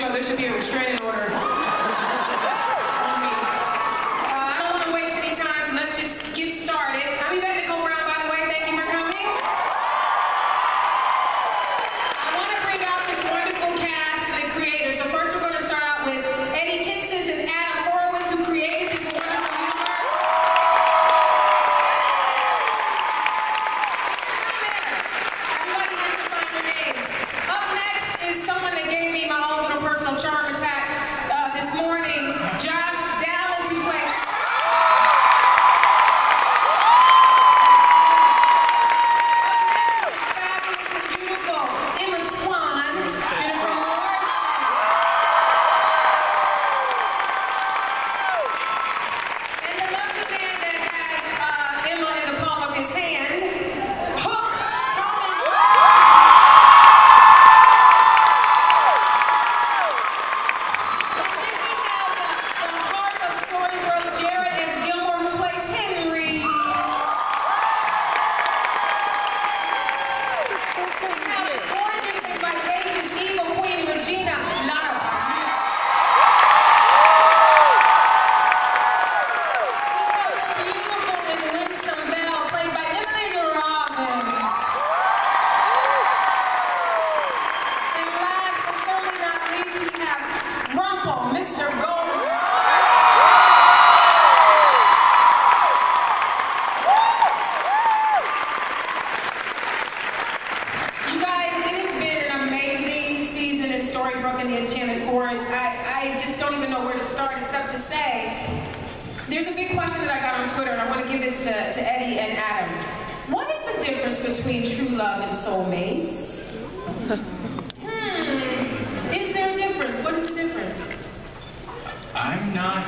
show, there should be a restraining order on me. I don't want to waste any time, so let's just get started. I'll be back to go around, by the way. Thank you for coming. I want to bring out this wonderful cast and the creators. So first we're going to start out with Eddie Kitsis and Adam Horowitz, who created this wonderful universe. Everybody has to find their names. Up next is someone that gave me my own little personal charm attack this morning. Josh Dallas, who plays. Fabulous and beautiful Emma Swan, Jennifer Morris. And the lovely man that has Emma in the palm of his hand, Hook Coleman. And then we have the heart of Storybrooke, Jared S. Gilmore, who plays Henry. We have the gorgeous and vivacious evil queen, Regina. Lara. We have the beautiful and winsome Belle, played by Emily Robin. And last but certainly not least, we have Rumple, Mr. Gold. You guys, it has been an amazing season in Storybrooke and the Enchanted Forest. I just don't even know where to start except to say, there's a big question that I got on Twitter, and I want to give this to Eddie and Adam. What is the difference between true love and soulmates? Is there a difference? What is the difference? I'm not,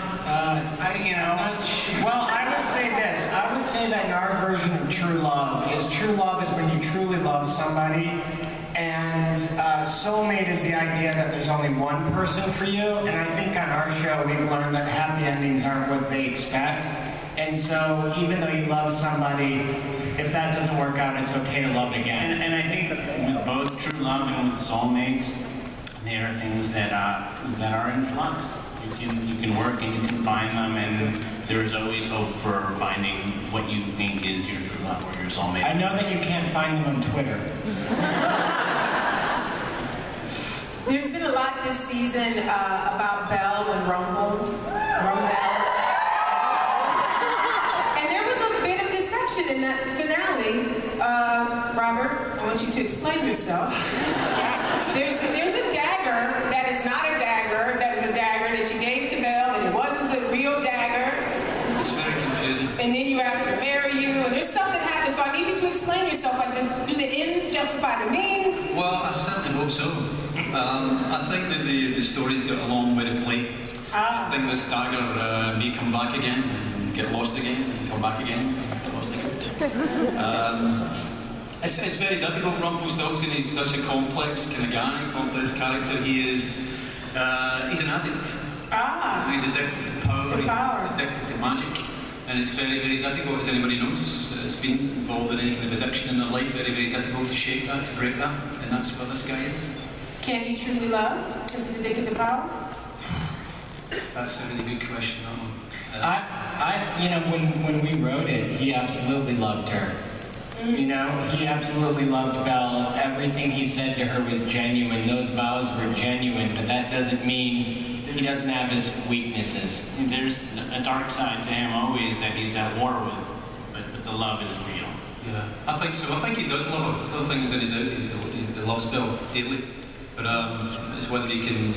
Well, I would say this. I would say that in our version of true love is when you truly love somebody, and soulmate is the idea that there's only one person for you. And I think on our show we've learned that happy endings aren't what they expect. And so even though you love somebody, if that doesn't work out, it's okay to love again. and I think with both true love and with soulmates, there are things that are in flux. You can work and you can find them, and there is always hope for finding what you think is your true love or your soulmate. I know that you can't find them on Twitter. There's been a lot this season about Belle and Rumple. And there was a bit of deception in that finale. Robert, I want you to explain yourself. There's a dagger that is not a dagger, that is a dagger that you gave to Belle, and it wasn't the real dagger. It's very confusing. And then you asked her to marry you, and there's stuff that happens, so I need you to explain yourself like this. Do the ends justify the means? Well, I certainly hope so. I think that the story's got a long way to play. I think this dagger may come back again, and get lost again, and come back again, and get lost again. It's very difficult. Rumpelstiltskin is such a complex kind of guy, complex character. He's an addict. He's addicted to power. He's addicted to magic. And it's very, very difficult, as anybody knows, that's been involved in any kind of addiction in their life. Very, very difficult to shake that, to break that. And that's what this guy is. Can he truly love since he's addicted to power? That's a really good question, that one. when we wrote it, he absolutely loved her. You know, he absolutely loved Belle. Everything he said to her was genuine. Those vows were genuine, but that doesn't mean he doesn't have his weaknesses. There's a dark side to him always that he's at war with, but the love is real. Yeah, I think so. I think he does love her. I don't think there's any doubt he loves Belle dearly. But it's whether he can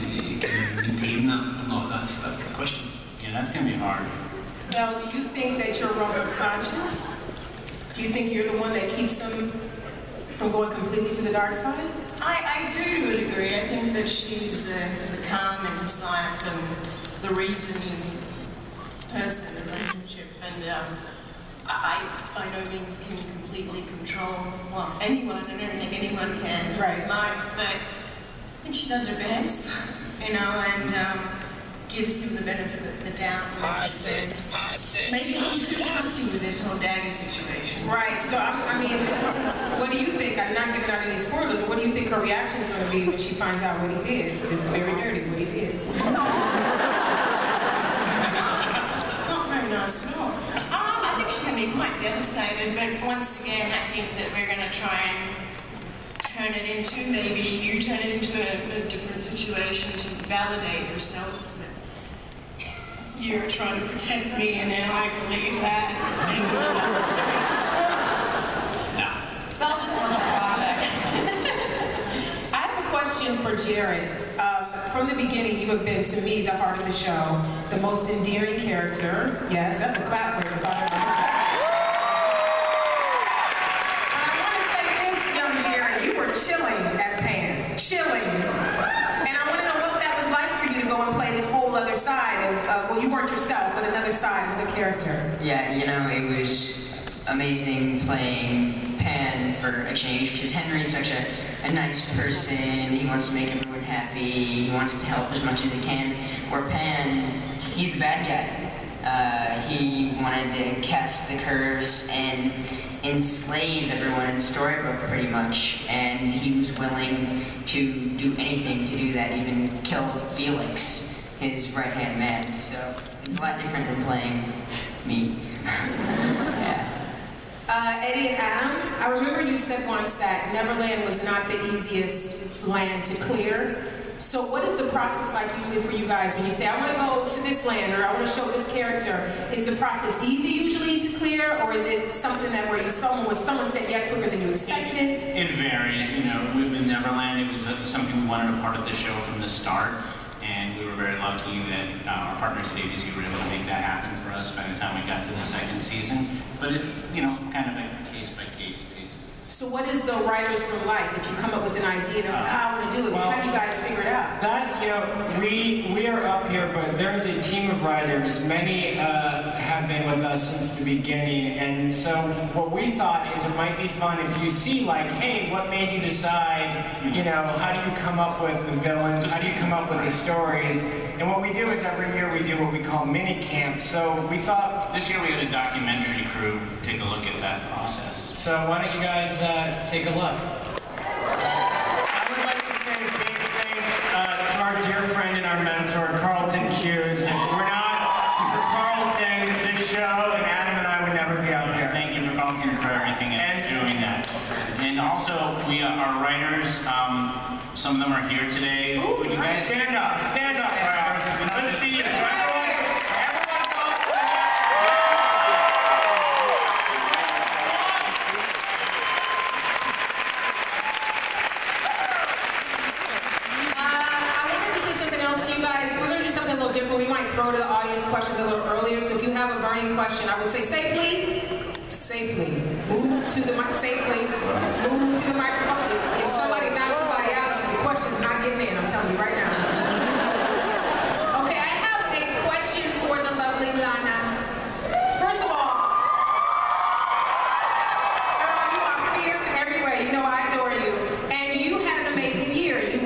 maintain that or not. That's the question. Yeah, that's going to be hard. Belle, do you think that you're Roman's conscience? Do you think you're the one that keeps him from going completely to the dark side? I do to a degree. I think that she's the calm in his life and the reasoning person in the relationship. And I by no means can completely control anyone. I don't think anyone can in life, but I think she does her best, you know, and gives him the benefit of the doubt. Maybe he's too trusting with this whole daddy situation. Right, so I mean, what do you think? I'm not giving out any spoilers, but what do you think her reaction is going to be when she finds out what he did? Because it's very dirty what he did. It's not very nice at all. I think she's going to be quite devastated, but once again, I think that we're going to try and turn it into, maybe you turn it into a different situation to validate yourself. You're trying to protect me, and then I believe that. No. Belle just wants a project. I have a question for Jared. From the beginning, you have been, to me, the heart of the show, the most endearing character. Yes, that's a clap for everybody. I want to say this, young Jared, you were chilling as Pan. Chilling. And I want to know what that was like for you to go and play the whole other side of, well, you weren't yourself, but another side of the character. Yeah, you know, it was amazing playing Pan for a change, because Henry's such a nice person. He wants to make everyone happy. He wants to help as much as he can. Where Pan, he's the bad guy. He wanted to cast the curse and enslave everyone in Storybrooke, pretty much. And he was willing to do anything to do that, even kill Felix, his right-hand man. So it's a lot different than playing me. Yeah. Eddie and Adam, I remember you said once that Neverland was not the easiest land to clear. So what is the process like usually for you guys when you say, I want to go to this land or I want to show this character? Is the process easy usually to clear, or is it something that where someone said yes quicker than you expected? It varies. You know, with Neverland, it was something we wanted a part of the show from the start. And we were very lucky that our partners at ABC were able to make that happen for us by the time we got to the second season. But it's, you know, kind of a case-by-case basis. So what is the writer's room like if you come up with an idea and it's like, I want to do it? How do you guys figure it out? That, you know, we are up here, but there is a team of writers. Many have been with us since the beginning. And so what we thought is it might be fun if you see, like, hey, what made you decide, you know, how do you come up with the villains? How do you come up with the stories? And what we do is every year we do what we call mini camp. So we thought... This year we had a documentary crew take a look at that process. So why don't you guys take a look? I would like to say a big thanks to our dear friend and our mentor, Carlton Hughes. If we're not for Carlton, this show, and Adam and I would never be out here. Thank you for Carlton for everything and doing that. And also, our writers, some of them are here today. Ooh, would you guys stand up, writers. Let's see you. We might throw to the audience questions a little earlier, so if you have a burning question, I would say safely, move to the microphone. If somebody knocks somebody out, the question's not getting in, I'm telling you right now. Okay, I have a question for the lovely Lana. First of all, girl, you are fierce in every way. You know I adore you. And you had an amazing year. You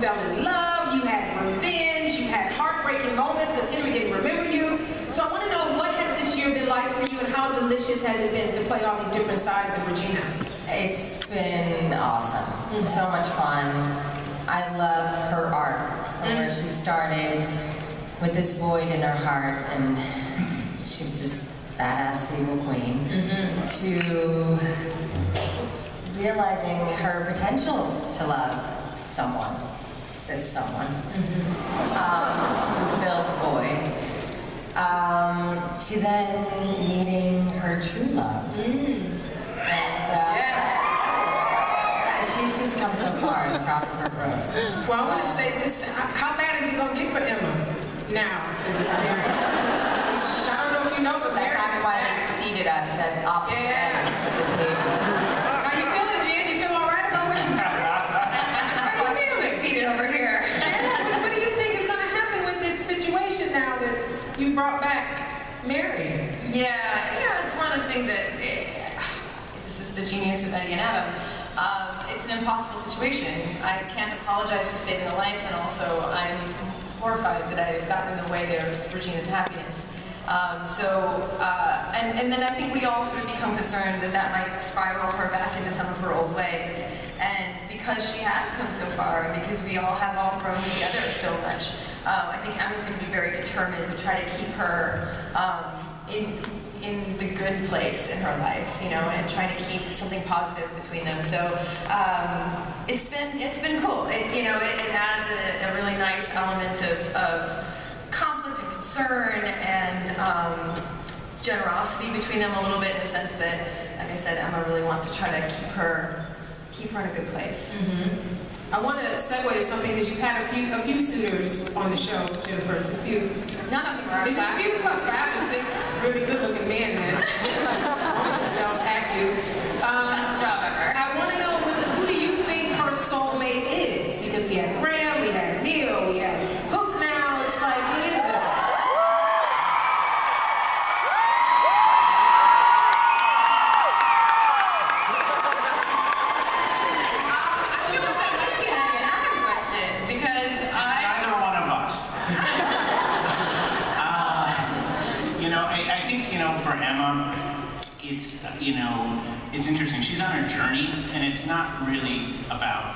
fell in love, you had revenge, you had heartbreaking moments because Henry didn't remember you. So I want to know, what has this year been like for you, and how delicious has it been to play all these different sides of Regina? It's been awesome. So much fun. I love her arc, from where she started with this void in her heart, and she was just badass evil queen, to realizing her potential to love someone. This someone who filled the void, to then meeting her true love. And she's just come so far, and I'm proud of her growth. Well, I want to say this, how bad is it going to get for Emma now? Is it Mary? I don't know if you know, but Mary, that's why they seated us at opposite ends of the table. How you feeling, Jen? You feel all right about what you got? Over here. What do you think is going to happen with this situation now that you brought back Mary? Yeah, you know, it's one of those things that, this is the genius of Eddie and Adam, it's an impossible situation. I can't apologize for saving a life, and also I'm horrified that I've gotten in the way of Regina's happiness. And then I think we all sort of become concerned that that might spiral her back into some of her old ways. And because she has come so far, and because we all have all grown together so much, I think Emma's going to be very determined to try to keep her in the good place in her life, you know, and trying to keep something positive between them. So it's been cool. It adds a really nice element of conflict and concern and generosity between them a little bit, in the sense that, like I said, Emma really wants to try to keep her in a good place. Mm-hmm. I want to segue to something, because you've had a few suitors on the show, Jennifer. It's a few. None of them are It's about 5 or 6 really good-looking men that themselves at you. Best job ever. I want to know, who do you think her soulmate is? Because we had Graham, we had Neil, we had Hook now. It's like, who is it? For Emma, it's interesting. She's on her journey, and it's not really about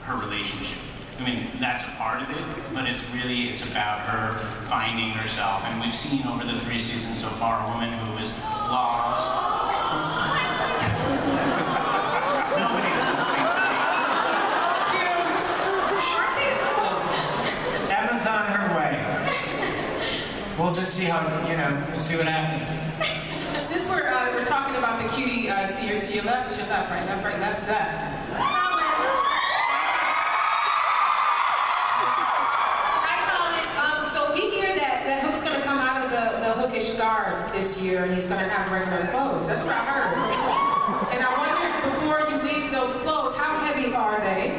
her relationship. I mean, that's a part of it, but it's about her finding herself. And we've seen over the 3 seasons so far a woman who is lost. Nobody's listening to me. Emma's on her way. We'll just see how, we'll see what happens. Since we're talking about the cutie to your left, it's your left, right, left. So we hear that Hook's going to come out of the Hookish guard this year, and he's going to have regular clothes. That's what I heard. And I wondered, before you leave those clothes, how heavy are they?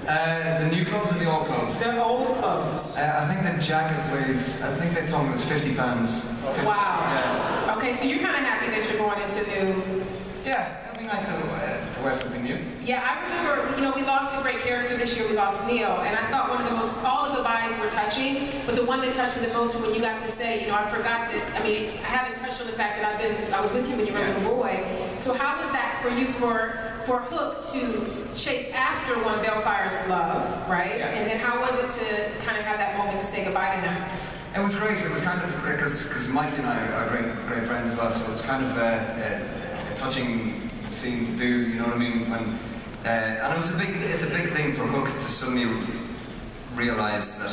The new clothes or the old clothes? The old clothes. I think the jacket weighs, I think they told me it was 50 pounds. Wow. Yeah. Okay, so you're kind of happy that you're going into new... Yeah, it'll be nice to wear something new. Yeah, I remember, we lost a great character this year. We lost Neil, and I thought all of the goodbyes were touching, but the one that touched me the most was when you got to say, I forgot that, I haven't touched on the fact that I was with you when you were a little boy. So how was that for you, for Hook to chase after one Belle fires love, right? Yeah. And then how was it to kind of have that moment to say goodbye to him? It was great. It was kind of, because Mike and I are great friends as well, so it was kind of a touching scene to do, you know what I mean? And it's a big thing for Hook to suddenly realise that,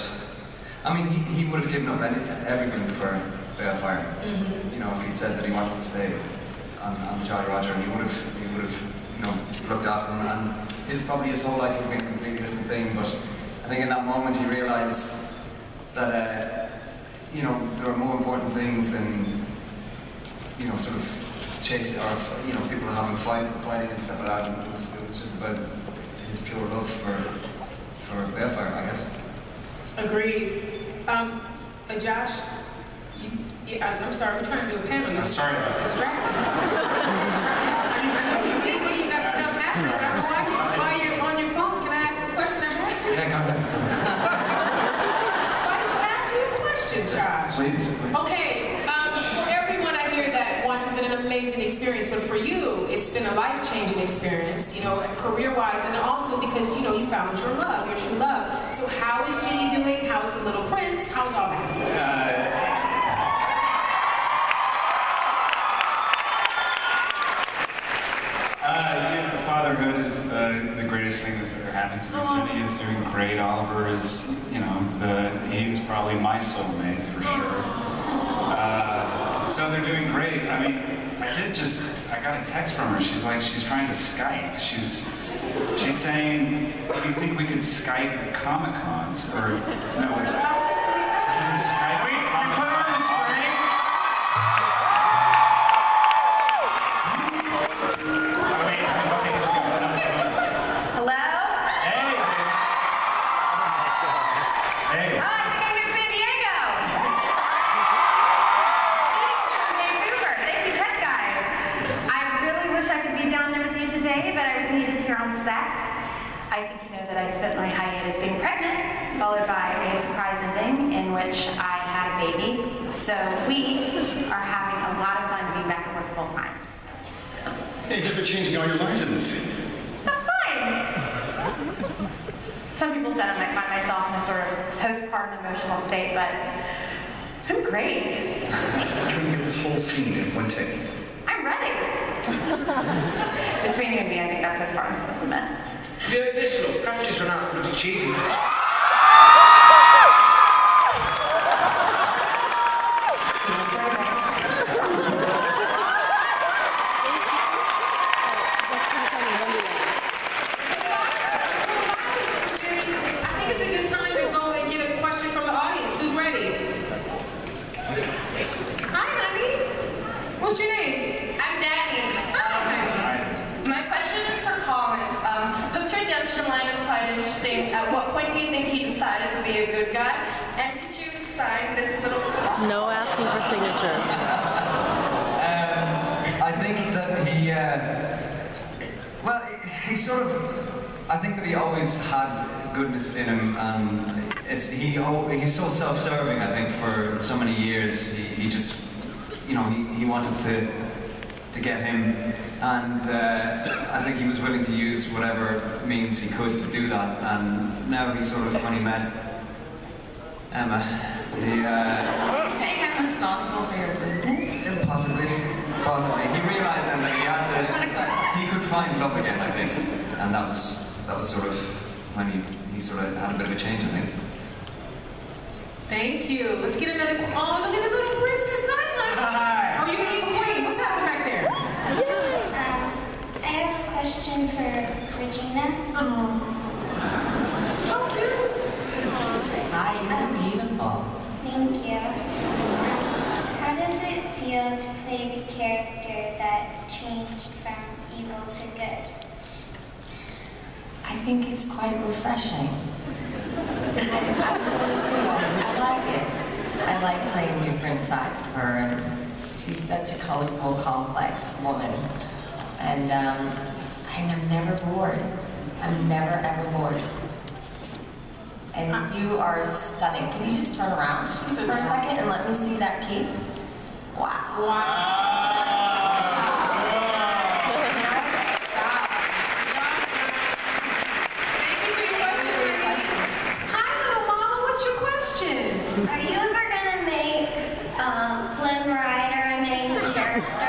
he would have given up everything for Belle Fire. Mm-hmm. If he'd said that he wanted to stay on Jolly Roger, he would have looked after him, and his whole life would have been a completely different thing. But I think in that moment he realised that there are more important things than sort of chasing or people having fighting and stuff like that. And it was just about his pure love for Balefire, I guess. Agreed. Josh, I'm sorry, we're trying to do a panel. I'm sorry. Distracted. You're busy. You got stuff happening. I was like, while you're on your phone, can I ask the question I have? Yeah, go ahead. Why did you ask you a question, Josh? Please. Okay, for everyone I hear that once it's been an amazing experience, but for you, it's been a life-changing experience, career-wise, and also because, you found your love, your true love. So how is Ginny doing? How is the little prince? How's all that? Fatherhood is the greatest thing that's ever happened to me. Jenny is doing great. Oliver is, he's probably my soulmate for sure. So they're doing great. I got a text from her. She's trying to Skype. She's saying, do you think we could Skype at Comic-Cons? Or, no, Skype at Comic-Con? I think you know that I spent my hiatus being pregnant, followed by a surprise ending which I had a baby. So we are having a lot of fun being back at work full time. Hey, you've been changing all your lines in this scene. That's fine. Some people said I might find myself in a sort of postpartum emotional state, but I'm great. I'm trying to get this whole scene in one take. I'm ready. Between you and me, I think that postpartum supposed to meant. Yeah, this love, practice run out bloody cheesy. No asking for signatures. I think that he, well, he sort of, I think that he always had goodness in him, and he's so self-serving, I think, for so many years. He just, you know, he wanted to get him, and I think he was willing to use whatever means he could to do that, and now he sort of, when he met Emma, Are you saying I'm responsible for your goodness? Possibly. He realised then that he could find love again, I think, and that was sort of when he sort of had a bit of a change, I think. Thank you. Let's get another. Oh, look at the little princess Nyla. Hi. Oh, you can be queen. What's happening back there? I have a question for Regina. So cute. Hi, you're beautiful. Thank you. How does it feel to play the character that changed from evil to good? I think it's quite refreshing. I really do. I like it. I like playing different sides of her, and she's such a colorful, complex woman. And I'm never bored. I'm never ever bored. And you are stunning. Can you just turn around for a second and let me see that cape? Wow. Are you ever gonna make Flynn Rider a main character?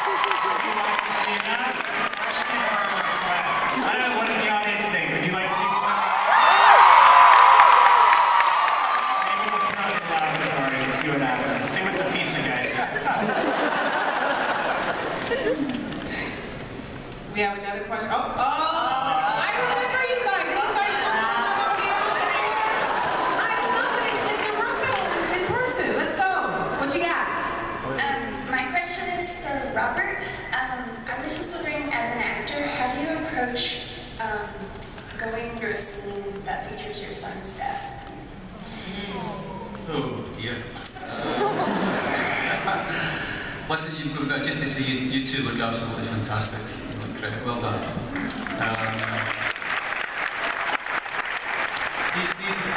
Would you like to see that? Question or request? I don't know, what does the audience think? Would you like to see Flynn Rider? Maybe we'll turn on the laboratory and see what happens. See what the pizza guy says. We have another question. I remember you guys. You guys want to talk about here? I love it. It's a Rumple in person. Let's go. What you got? My question is for Robert. I was just wondering, as an actor, how do you approach going through a scene that features your son's death? Oh dear. Listen, just to say, you two look absolutely fantastic. You look great. Well done.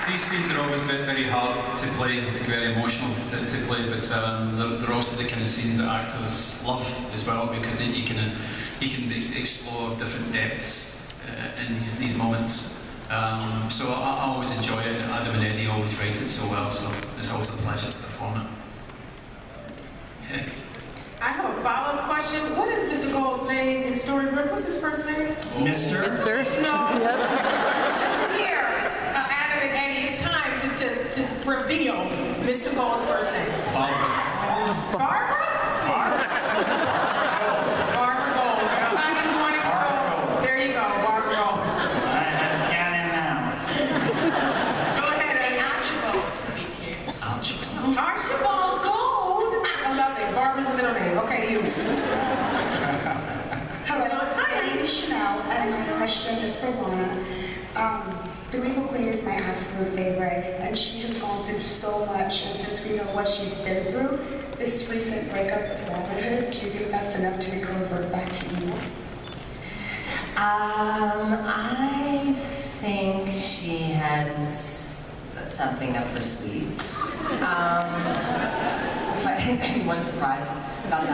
These scenes are always very hard to play, very emotional to play, but they're also the kind of scenes that actors love as well, because you can explore different depths in these moments. So I always enjoy it. Adam and Eddie always write it so well, so it's always a pleasure to perform it. Yeah. I have a follow-up question. What is Mr. Gold's name in Storybrooke? What's his first name? Mr. No. Here, Adam and Eddie, it's time to reveal Mr. Gold's first name. Barbara. Barbara? Barbara Gold. Everybody who wanted to go. There you go, Barbara Gold. All right, that's canon now. Go ahead, Eddie. Archibald would be cute. Archibald Gold. I love it. Barbara's the middle name. Okay, you. Hello, my name is Chanel, and my question is for Lana. The Regal Queen is my absolute favorite, and she has gone through so much, and since we know what she's been through, this recent breakup with Robin Hood, do you think that's enough to make her revert back to evil? I think she has something up her sleeve. But is anyone surprised about that?